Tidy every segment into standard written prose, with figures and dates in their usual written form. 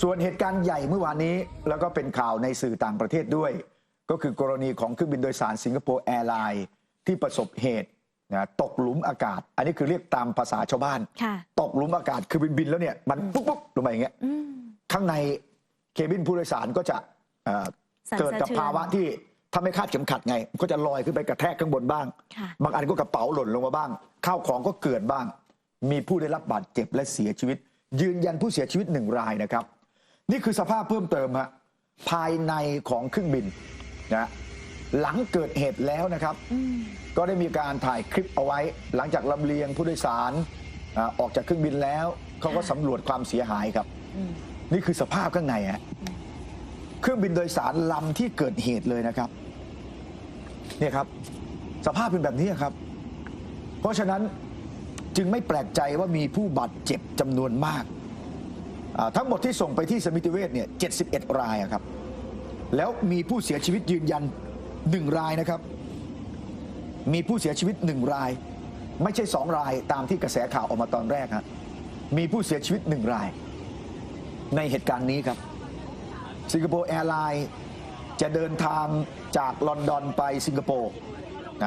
ส่วนเหตุการณ์ใหญ่เมื่อวานนี้แล้วก็เป็นข่าวในสื่อต่างประเทศด้วยก็คือกรณีของเครื่องบินโดยสารสิงคโปร์แอร์ไลน์ที่ประสบเหตุตกหลุมอากาศอันนี้คือเรียกตามภาษาชาวบ้านตกหลุมอากาศคือบินแล้วเนี่ยมันปุ๊บลงมาอย่างเงี้ยข้างในเคบินผู้โดยสารก็จะเกิดกับภาวะที่ถ้าไม่คาดเข็มขัดไงก็จะลอยขึ้นไปกระแทกข้างบนบ้างบางอันก็กระเป๋าหล่นลงมาบ้างข้าวของก็เกิดบ้างมีผู้ได้รับบาดเจ็บและเสียชีวิตยืนยันผู้เสียชีวิต1 รายนะครับนี่คือสภาพเพิ่มเติมฮะภายในของเครื่องบินนะหลังเกิดเหตุแล้วนะครับก็ได้มีการถ่ายคลิปเอาไว้หลังจากลำเลียงผู้โดยสารออกจากเครื่องบินแล้วเขาก็สำรวจความเสียหายครับนี่คือสภาพข้างในฮะเครื่องบินโดยสารลำที่เกิดเหตุเลยนะครับเนี่ยครับสภาพเป็นแบบนี้ครับเพราะฉะนั้นจึงไม่แปลกใจว่ามีผู้บาดเจ็บจำนวนมากทั้งหมดที่ส่งไปที่สมิติเวชเนี่ย71 รายครับแล้วมีผู้เสียชีวิตยืนยัน1 รายนะครับมีผู้เสียชีวิต1 รายไม่ใช่2 รายตามที่กระแสข่าวออกมาตอนแรกฮะมีผู้เสียชีวิต1 รายในเหตุการณ์นี้ครับสิงคโปร์แอร์ไลน์จะเดินทางจากลอนดอนไปสิงคโปร์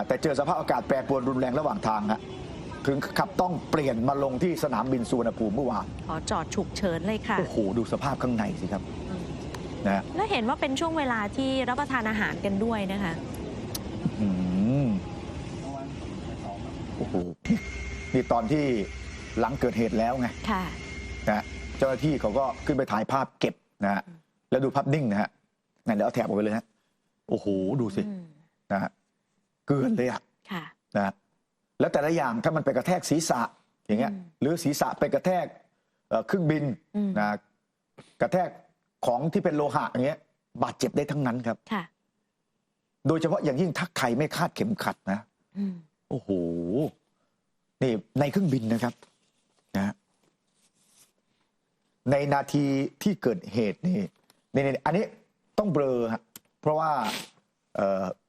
แต่เจอสภาพอากาศแปรปรวนรุนแรงระหว่างทางฮะถึงขับต้องเปลี่ยนมาลงที่สนามบินสุวรรณภูมิเมื่อวานขอจอดฉุกเฉินเลยค่ะโอ้โหดูสภาพข้างในสิครับนะและเห็นว่าเป็นช่วงเวลาที่รับประทานอาหารกันด้วยนะคะโอ้โหนี่ตอนที่หลังเกิดเหตุแล้วไงนะเจ้าหน้าที่เขาก็ขึ้นไปถ่ายภาพเก็บนะฮะแล้วดูภาพนิ่งนะฮะงั้นเดี๋ยวเอาแถบออกไปเลยฮะโอ้โหดูสินะฮะเกินเลยอ่ะนะแล้วแต่ละอย่างถ้ามันไปกระแทกศีรษะอย่างเงี้ยหรือศีรษะไปกระแทกเครื่องบินนะกระแทกของที่เป็นโลหะอย่างเงี้ยบาดเจ็บได้ทั้งนั้นครับโดยเฉพาะอย่างยิ่งถ้าใครไม่คาดเข็มขัดนะโอ้โหนี่ในเครื่องบินนะครับนะในนาทีที่เกิดเหตุนี่อันนี้ต้องเบลอฮะเพราะว่า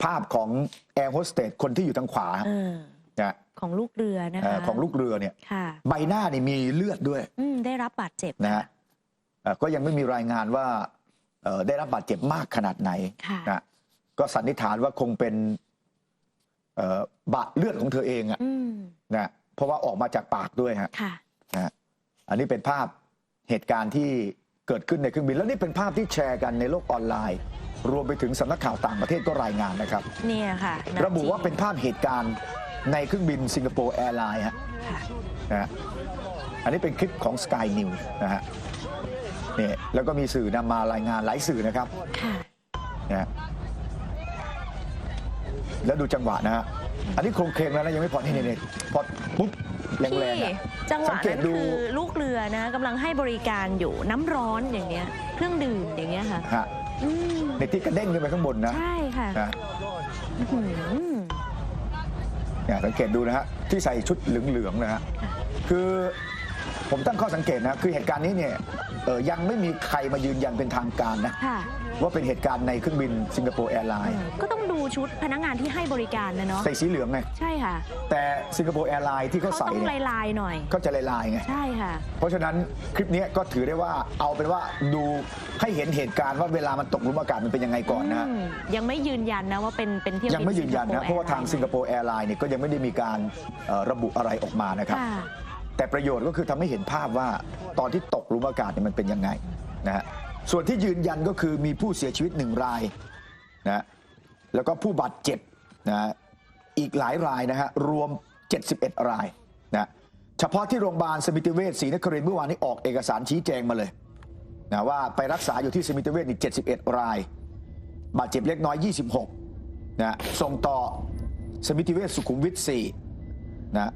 ภาพของแอร์โฮสเตสคนที่อยู่ทางขวานะของลูกเรือนะคะของลูกเรือเนี่ยใบหน้านี่มีเลือดด้วยได้รับบาดเจ็บนะฮะก็ยังไม่มีรายงานว่าได้รับบาดเจ็บมากขนาดไหนนะก็สันนิษฐานว่าคงเป็นบาดเลือดของเธอเองอ่ะนะเพราะว่าออกมาจากปากด้วยฮะนะอันนี้เป็นภาพเหตุการณ์ที่เกิดขึ้นในเครื่องบินแล้วนี่เป็นภาพที่แชร์กันในโลกออนไลน์รวมไปถึงสำนักข่าวต่างประเทศก็รายงานนะครับเนี่ยค่ะระบุว่าเป็นภาพเหตุการณ์ในเครื่องบินสิงคโปร์แอร์ไลน์ฮะนะอันนี้เป็นคลิปของ Sky News นะฮะนี่แล้วก็มีสื่อนำมารายงานหลายสื่อนะครับนะแล้วดูจังหวะนะฮะอันนี้โครงเคลงแล้วนะยังไม่พอนี่พอปุ๊บแรงๆจังหวะนั้นคือลูกเรือนะกำลังให้บริการอยู่น้ำร้อนอย่างเงี้ยเครื่องดื่มอย่างเงี้ยค่ะในที่กระเด้งขึ้นไปข้างบนนะใช่ค่ะเนี่ยสังเกตดูนะฮะที่ใส่ชุดเหลืองๆนะฮะคือผมตั้งข้อสังเกตนะคือเหตุการณ์นี้เนี่ยยังไม่มีใครมายืนยันเป็นทางการนะว่าเป็นเหตุการณ์ในเครื่องบินสิงคโปร์แอร์ไลน์ก็ต้องดูชุดพนักงานที่ให้บริการนะเนาะใส่สีเหลืองไงใช่ค่ะแต่สิงคโปร์แอร์ไลน์ที่เขาใส่ต้องลายๆหน่อยก็จะลายๆไงใช่ค่ะเพราะฉะนั้นคลิปนี้ก็ถือได้ว่าเอาเป็นว่าดูให้เห็นเหตุการณ์ว่าเวลามันตกหลุมอากาศมันเป็นยังไงก่อนนะยังไม่ยืนยันนะว่าเป็นเที่ยวบินยังไม่ยืนยันนะเพราะว่าทางสิงคโปร์แอร์ไลน์เนี่ยก็ยังไม่ได้มีการระบุอะไรออกมานะครับแต่ประโยชน์ก็คือทำให้เห็นภาพว่าตอนที่ตกหลุมอากาศเนี่ยมันเป็นยังไงนะฮะส่วนที่ยืนยันก็คือมีผู้เสียชีวิต1 รายนะแล้วก็ผู้บาดเจ็บนะอีกหลายรายนะฮะรวม71 รายนะเฉพาะที่โรงพยาบาลสมิติเวชศรีนครินทร์เมื่อวานนี้ออกเอกสารชี้แจงมาเลยนะว่าไปรักษาอยู่ที่สมิติเวชนี่71 รายบาดเจ็บเล็กน้อย26นะส่งต่อสมิติเวชสุขุมวิท4นะ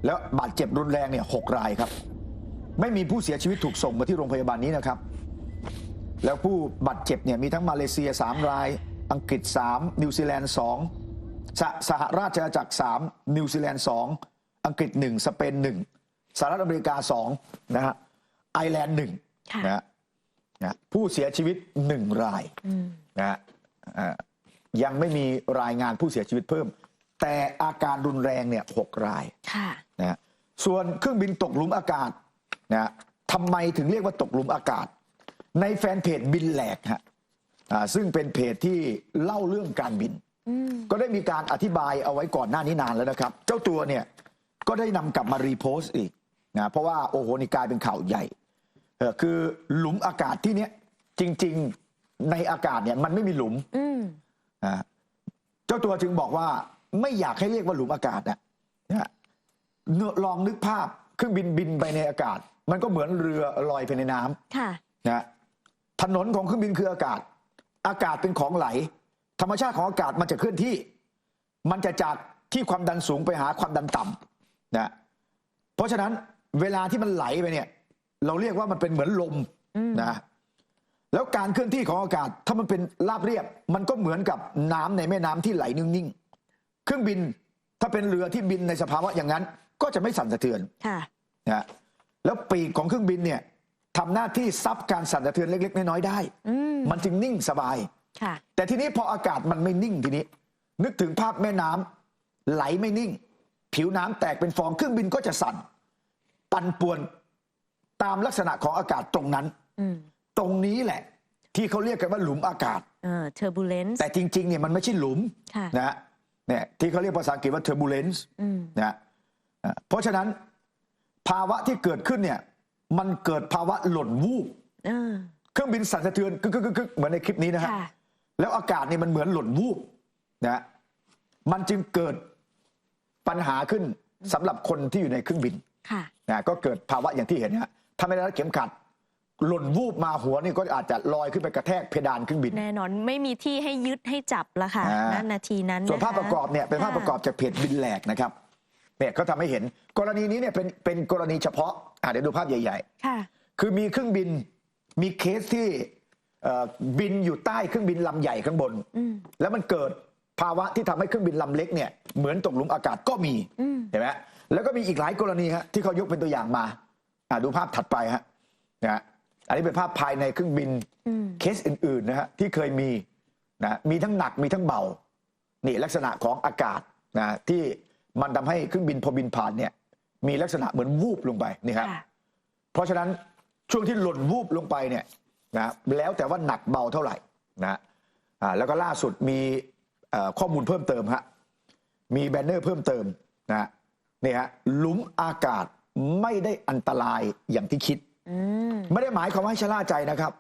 แล้วบาดเจ็บรุนแรงเนี่ย6 รายครับไม่มีผู้เสียชีวิตถูกส่งมาที่โรงพยาบาลนี้นะครับแล้วผู้บาดเจ็บเนี่ยมีทั้งมาเลเซีย3 รายอังกฤษ3นิวซีแลนด์2สหราชอาณาจักร3นิวซีแลนด์2อังกฤษ1สเปน1สหรัฐอเมริกา2นะฮะไอร์แลนด์1นะผู้เสียชีวิต1 รายนะฮะยังไม่มีรายงานผู้เสียชีวิตเพิ่มแต่อาการรุนแรงเนี่ย6 รายนะส่วนเครื่องบินตกหลุมอากาศนะทำไมถึงเรียกว่าตกหลุมอากาศ ในแฟนเพจบินแหลกฮะซึ่งเป็นเพจที่เล่าเรื่องการบินก็ได้มีการอธิบายเอาไว้ก่อนหน้านี้นานแล้วนะครับ เจ้าตัวเนี่ยก็ได้นำกลับมารีโพสต์อีกนะเพราะว่าโอ้โหนี่กลายเป็นข่าวใหญ่คือหลุมอากาศที่เนี้ยจริงๆในอากาศเนี่ยมันไม่มีหลุมเจ้าตัวจึงบอกว่าไม่อยากให้เรียกว่าหลุมอากาศนะลองนึกภาพเครื่องบินบินไปในอากาศมันก็เหมือนเรือลอยไปในน้ำนะถนนของเครื่องบินคืออากาศเป็นของไหลธรรมชาติของอากาศมันจะเคลื่อนที่มันจะจากที่ความดันสูงไปหาความดันต่ำนะเพราะฉะนั้นเวลาที่มันไหลไปเนี่ยเราเรียกว่ามันเป็นเหมือนลมนะแล้วการเคลื่อนที่ของอากาศถ้ามันเป็นราบเรียบมันก็เหมือนกับน้ำในแม่น้ำที่ไหลนิ่งๆเครื่องบินถ้าเป็นเรือที่บินในสภาวะอย่างนั้นก็จะไม่สั่นสะเทือนนะแล้วปีกของเครื่องบินเนี่ยทำหน้าที่ซับการสั่นสะเทือนเล็กๆน้อยๆได้มันจึงนิ่งสบายแต่ทีนี้พออากาศมันไม่นิ่งทีนี้นึกถึงภาพแม่น้ำไหลไม่นิ่งผิวน้ำแตกเป็นฟองเครื่องบินก็จะสั่นปั่นป่วนตามลักษณะของอากาศตรงนั้นตรงนี้แหละที่เขาเรียกกันว่าหลุมอากาศturbulence แต่จริงๆเนี่ยมันไม่ใช่หลุมนะเนี่ยที่เขาเรียกภาษาอังกฤษว่า turbulence นะเพราะฉะนั้นภาวะที่เกิดขึ้นเนี่ยมันเกิดภาวะหล่นวูบเครื่องบินสั่นสะเทือนกึกเหมือนในคลิปนี้นะฮะแล้วอากาศนี่มันเหมือนหล่นวูบนะมันจึงเกิดปัญหาขึ้นสำหรับคนที่อยู่ในเครื่องบินนะก็เกิดภาวะอย่างที่เห็นฮะถ้าไม่ได้รัดเข็มขัดหล่นวูบมาหัวนี่ก็อาจจะลอยขึ้นไปกระแทกเพดานเครื่องบินแน่นอนไม่มีที่ให้ยึดให้จับละค่ะนาทีนั้นส่วนภาพประกอบเนี่ยเป็นภาพประกอบจากเพจบินแหลกนะครับเนี่ยเขาทำให้เห็นกรณีนี้เนี่ยเป็นกรณีเฉพาะเดี๋ยวดูภาพใหญ่ๆคือมีเครื่องบินมีเคสที่บินอยู่ใต้เครื่องบินลำใหญ่ข้างบนแล้วมันเกิดภาวะที่ทำให้เครื่องบินลำเล็กเนี่ยเหมือนตกหลุมอากาศก็มีเห็นไหมแล้วก็มีอีกหลายกรณีฮะที่เขายกเป็นตัวอย่างมาดูภาพถัดไปฮะนะอันนี้เป็นภาพภายในเครื่องบินเคสอื่นๆนะฮะที่เคยมีนะมีทั้งหนักมีทั้งเบานี่ลักษณะของอากาศนะที่มันทำให้เครื่องบินพอบินผ่านเนี่ยมีลักษณะเหมือนวูบลงไปนี่ครับเพราะฉะนั้นช่วงที่หล่นวูบลงไปเนี่ยนะแล้วแต่ว่าหนักเบาเท่าไหร่นะแล้วก็ล่าสุดมีข้อมูลเพิ่มเติมฮะมีแบนเนอร์เพิ่มเติมนะนี่ฮะหลุมอากาศไม่ได้อันตรายอย่างที่คิดไม่ได้หมายความว่าให้ชะล่าใจนะครับ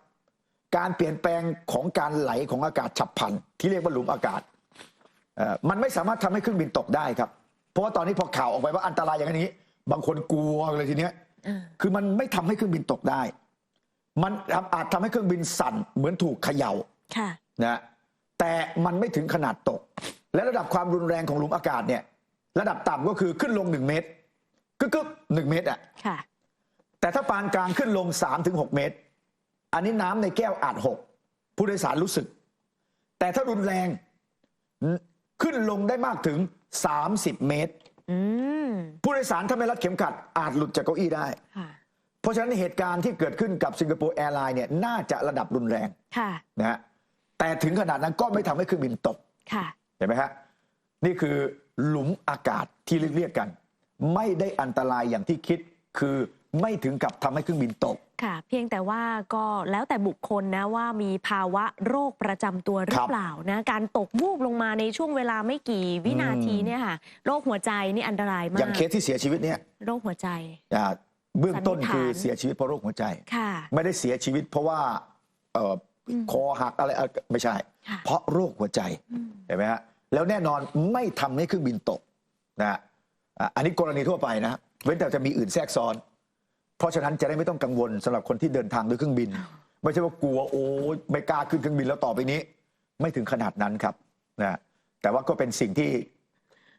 การเปลี่ยนแปลงของการไหลของอากาศฉับพลันที่เรียกว่าหลุมอากาศมันไม่สามารถทำให้เครื่องบินตกได้ครับเพราะว่าตอนนี้พอข่าวออกไปว่าอันตรายอย่างนี้บางคนกลัวเลยทีเนี้ยคือมันไม่ทำให้เครื่องบินตกได้มันอาจทำให้เครื่องบินสั่นเหมือนถูกเขย่านะแต่มันไม่ถึงขนาดตกและระดับความรุนแรงของหลุมอากาศเนี่ยระดับต่ำก็คือขึ้นลง1 เมตรกึก1 เมตรอ่ะแต่ถ้าปานกลางขึ้นลง 3-6 เมตรอันนี้น้ำในแก้วอาจหกผู้โดยสารรู้สึกแต่ถ้ารุนแรงขึ้นลงได้มากถึง30 เมตรผู้โดยสารถ้าไม่รัดเข็มขัดอาจหลุดจากเก้าอี้ได้เพราะฉะนั้นเหตุการณ์ที่เกิดขึ้นกับสิงคโปร์แอร์ไลน์เนี่ยน่าจะระดับรุนแรงนะฮะแต่ถึงขนาดนั้นก็ไม่ทำให้เครื่องบินตกเห็นไหมฮะนี่คือหลุมอากาศที่เรียกกันไม่ได้อันตรายอย่างที่คิดคือไม่ถึงกับทำให้เครื่องบินตกค่ะเพียงแต่ว่าก็แล้วแต่บุคคลนะว่ามีภาวะโรคประจำตัวหรือเปล่านะการตกวูบลงมาในช่วงเวลาไม่กี่วินาทีเนี่ยค่ะโรคหัวใจนี่อันตรายมากอย่างเคสที่เสียชีวิตเนี่ยโรคหัวใจเบื้องต้นคือเสียชีวิตเพราะโรคหัวใจไม่ได้เสียชีวิตเพราะว่าคอหักอะไรไม่ใช่เพราะโรคหัวใจเห็นไหมฮะแล้วแน่นอนไม่ทำให้เครื่องบินตกนะอันนี้กรณีทั่วไปนะเว้นแต่จะมีอื่นแทรกซ้อนเพราะฉะนั้นจะได้ไม่ต้องกังวลสำหรับคนที่เดินทางด้วยเครื่องบินไม่ใช่ว่ากลัวโอ้ไม่กล้าขึ้นเครื่องบินแล้วต่อไปนี้ไม่ถึงขนาดนั้นครับนะแต่ว่าก็เป็นสิ่งที่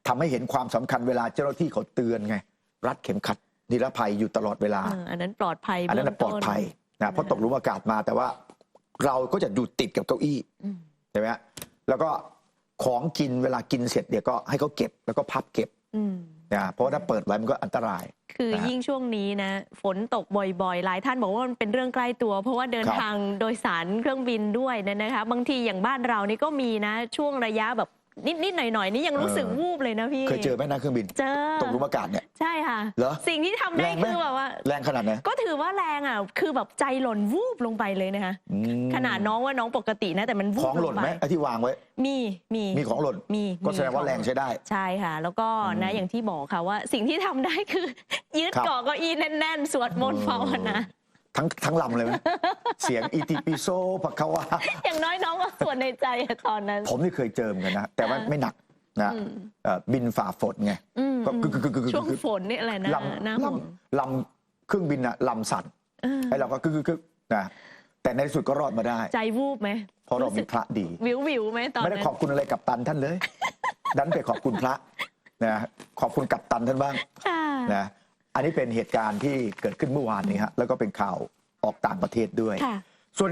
ทำให้เห็นความสำคัญเวลาเจ้าหน้าที่เขาเตือนไงรัดเข็มขัดนิรภัยอยู่ตลอดเวลาอันนั้นปลอดภัยอันนั้นปลอดภัยนะเพราะตกหลุมอากาศมาแต่ว่าเราก็จะอยู่ติดกับเก้าอี้ใช่ไหมฮะแล้วก็ของกินเวลากินเสร็จเดี๋ยวก็ให้เขาเก็บแล้วก็พับเก็บนะเพราะถ้าเปิดไว้มันก็อันตรายคือยิ่งช่วงนี้นะฝนตกบ่อยๆหลายท่านบอกว่ามันเป็นเรื่องใกล้ตัวเพราะว่าเดินทางโดยสารเครื่องบินด้วยนะคะบางทีอย่างบ้านเรานี่ก็มีนะช่วงระยะแบบ นิดๆหน่อยๆนี่ยังรู้สึกวูบเลยนะพี่ เคยเจอไหมนะเครื่องบิน เจอ ตกหลุมอากาศเนี่ย ใช่ค่ะ เหรอ สิ่งที่ทำได้ แรงไหม คือแบบว่า แรงขนาดไหน ก็ถือว่าแรงอ่ะคือแบบใจหล่นวูบลงไปเลยนะคะ อืม ขนาดน้องว่าน้องปกตินะแต่มันวู ข บ องหล่นไหม งป ไอ้ที่วางไว้ มี มีของหล่น มี ก็แสดงว่าแรงใช้ได้ ใช่ค่ะ แล้วก็นะอย่างที่บอกค่ะว่าสิ่งที่ทำได้คือ ยืด ครับ เกาะเก้าอี้แน่นๆ สวดมนต์ภาวนา ทั้งลำเลยไหม เสียงอิติปิโสภควา อย่างน้อยน้องก็สวดในใจอะตอนนั้น ผมนี่เคยเจอเหมือนกันนะ แต่ว่าไม่หนักนะบินฝ่าฝนไง อืม ก็กึก ช่วงฝนนี่อะไรนะ ล หน้า ำ ห่วง ลำเครื่องบินอะลำสั่น เออ ไอ้เราก็กึกนะแต่ในที่สุดก็รอดมาได้ ใจวูบไหม เพราะเรามีพระดี วิวไหมตอน ไม่ได้ นั้น ขอบคุณอะไรกับตันท่านเลย ดันไปขอบคุณพระนะขอบคุณกับตันท่านบ้าง ค่ะ นะอันนี้เป็นเหตุการณ์ที่เกิดขึ้นเมื่อวานนี้ฮะแล้วก็เป็นข่าวออกต่างประเทศด้วย ค่ะ ส่วน